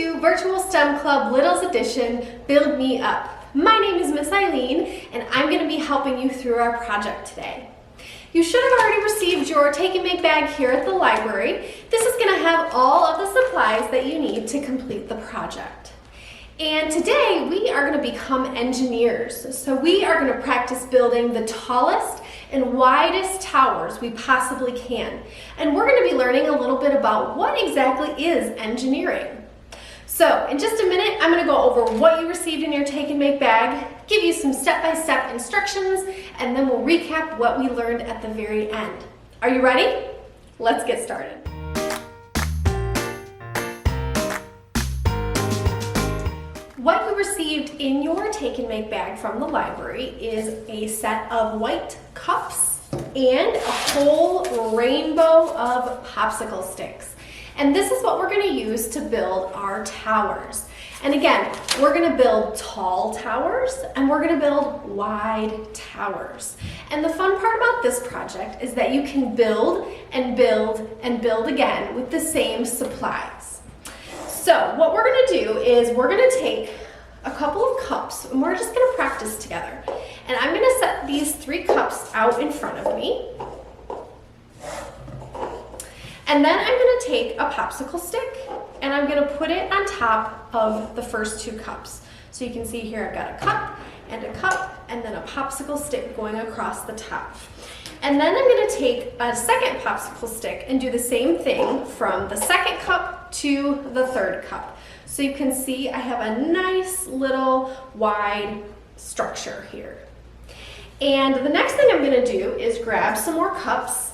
to Virtual STEM Club Littles Edition, Build Me Up. My name is Miss Eileen, and I'm going to be helping you through our project today. You should have already received your Take and Make bag here at the library. This is going to have all of the supplies that you need to complete the project. And today we are going to become engineers. So we are going to practice building the tallest and widest towers we possibly can. And we're going to be learning a little bit about what exactly is engineering. So in just a minute, I'm going to go over what you received in your Take and Make bag, give you some step-by-step instructions, and then we'll recap what we learned at the very end. Are you ready? Let's get started. What you received in your Take and Make bag from the library is a set of white cups and a whole rainbow of popsicle sticks. And this is what we're going to use to build our towers. And again, we're going to build tall towers and we're going to build wide towers. And the fun part about this project is that you can build and build and build again with the same supplies. So what we're going to do is we're going to take a couple of cups and we're just going to practice together. And I'm going to set these 3 cups out in front of me. And then I'm going to take a popsicle stick and I'm going to put it on top of the first 2 cups. So you can see here I've got a cup and then a popsicle stick going across the top. And then I'm going to take a second popsicle stick and do the same thing from the second cup to the 3rd cup. So you can see I have a nice little wide structure here. And the next thing I'm going to do is grab some more cups,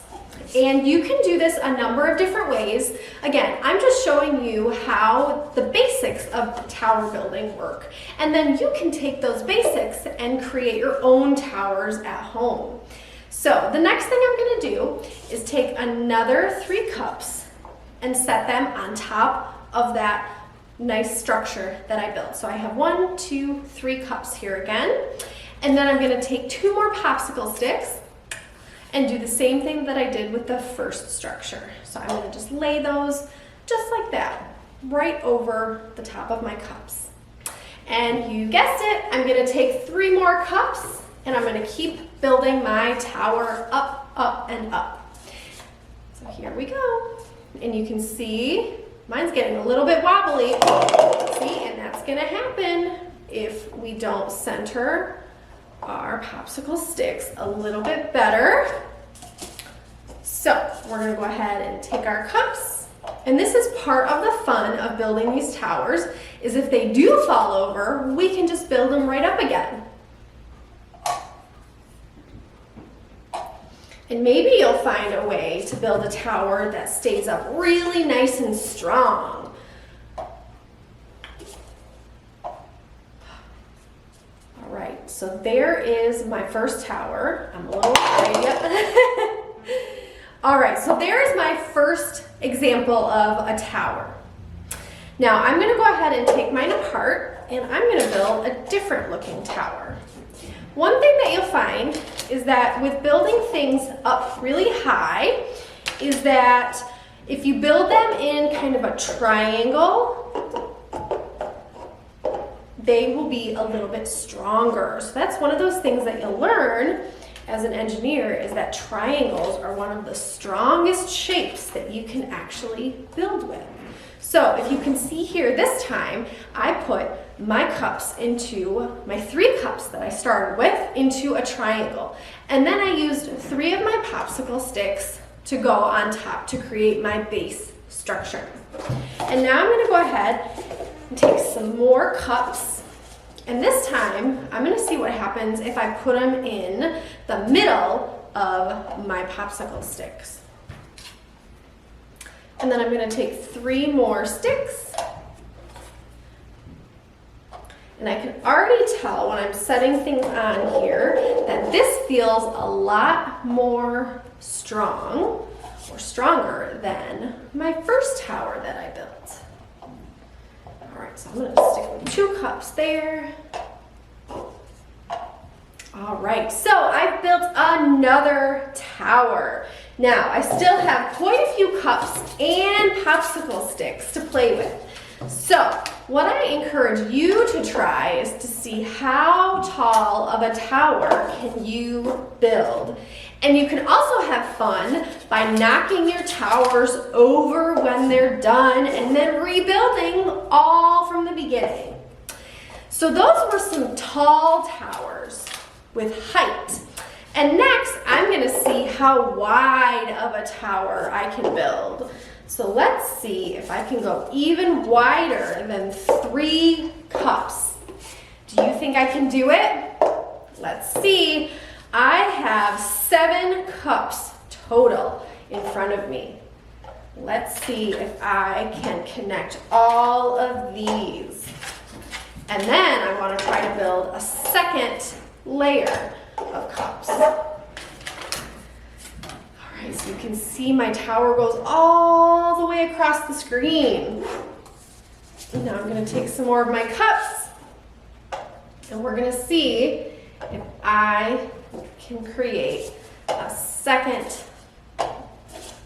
and you can do this a number of different ways. Again, I'm just showing you how the basics of tower building work. And then you can take those basics and create your own towers at home. So the next thing I'm going to do is take another 3 cups and set them on top of that nice structure that I built. So I have 1, 2, 3 cups here again. And then I'm going to take 2 more popsicle sticks and do the same thing that I did with the first structure. So I'm going to just lay those just like that, right over the top of my cups. And you guessed it, I'm going to take 3 more cups and I'm going to keep building my tower up, up, and up. So here we go. And you can see mine's getting a little bit wobbly. See, and that's going to happen if we don't center our popsicle sticks a little bit better. So we're going to go ahead and take our cups, and this is part of the fun of building these towers, is if they do fall over, we can just build them right up again. And maybe you'll find a way to build a tower that stays up really nice and strong. Alright, so there is my first tower. I'm a little afraid yet. Alright, so there's my first example of a tower. Now I'm going to go ahead and take mine apart and I'm going to build a different looking tower. One thing that you'll find is that with building things up really high is that if you build them in kind of a triangle, they will be a little bit stronger. So that's one of those things that you'll learn as an engineer, is that triangles are one of the strongest shapes that you can actually build with. So if you can see here this time, I put my cups into, my 3 cups that I started with, into a triangle. And then I used 3 of my popsicle sticks to go on top to create my base structure. And now I'm going to go ahead and take some more cups. And this time, I'm going to see what happens if I put them in the middle of my popsicle sticks. And then I'm going to take 3 more sticks. And I can already tell when I'm setting things on here that this feels a lot more strong or stronger than my first tower that I built. Alright, so I'm going to stick with 2 cups there. Alright, so I've built another tower. Now, I still have quite a few cups and popsicle sticks to play with. So, what I encourage you to try is to see how tall of a tower can you build. And you can also have fun by knocking your towers over when they're done and then rebuilding all from the beginning. So those were some tall towers with height. And next, I'm going to see how wide of a tower I can build. So let's see if I can go even wider than 3 cups. Do you think I can do it? Let's see. I have 7 cups total in front of me. Let's see if I can connect all of these. And then I want to try to build a second layer of cups. Alright, so you can see my tower goes all the way across the screen. Now I'm going to take some more of my cups and we're going to see if I can create a second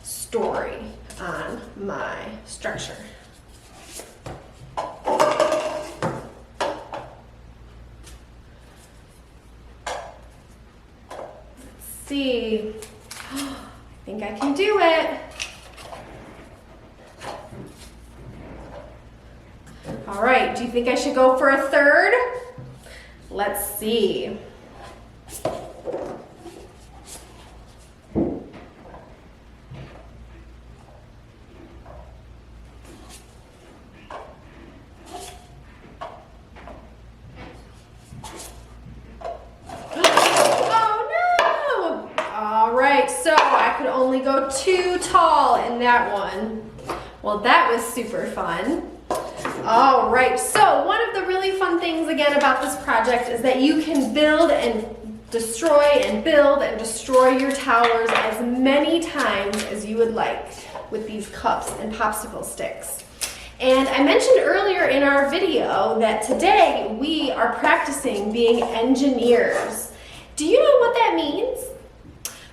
story on my structure. See, I think I can do it. All right, do you think I should go for a third? Let's see. Only go too tall in that one. Well, that was super fun. All right, so one of the really fun things again about this project is that you can build and destroy and build and destroy your towers as many times as you would like with these cups and popsicle sticks. And I mentioned earlier in our video that today we are practicing being engineers. Do you know what that means?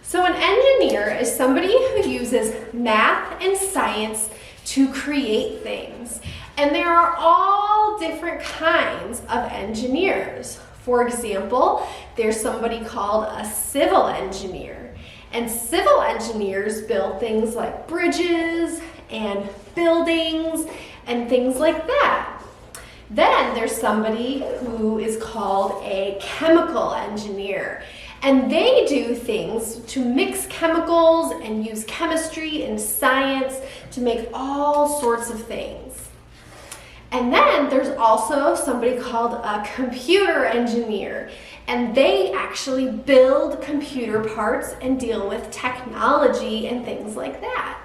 So an engineer is somebody who uses math and science to create things. And there are all different kinds of engineers. For example, there's somebody called a civil engineer. And civil engineers build things like bridges and buildings and things like that. Then there's somebody who is called a chemical engineer. And they do things to mix chemicals and use chemistry and science to make all sorts of things. And then there's also somebody called a computer engineer. And they actually build computer parts and deal with technology and things like that.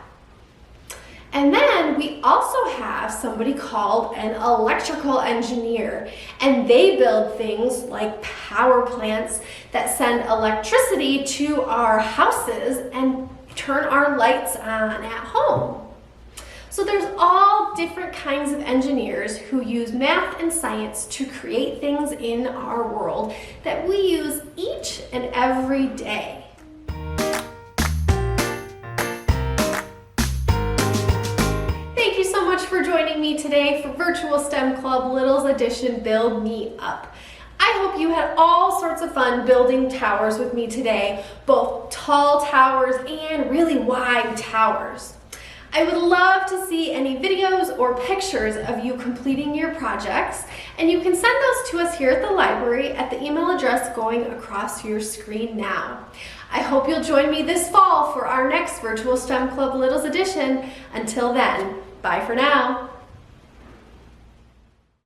And then we also have somebody called an electrical engineer, and they build things like power plants that send electricity to our houses and turn our lights on at home. So there's all different kinds of engineers who use math and science to create things in our world that we use each and every day. Thank you so much for joining me today for Virtual STEM Club Littles Edition Build Me Up. I hope you had all sorts of fun building towers with me today, both tall towers and really wide towers. I would love to see any videos or pictures of you completing your projects, and you can send those to us here at the library at the email address going across your screen now. I hope you'll join me this fall for our next Virtual STEM Club Littles Edition. Until then, bye for now.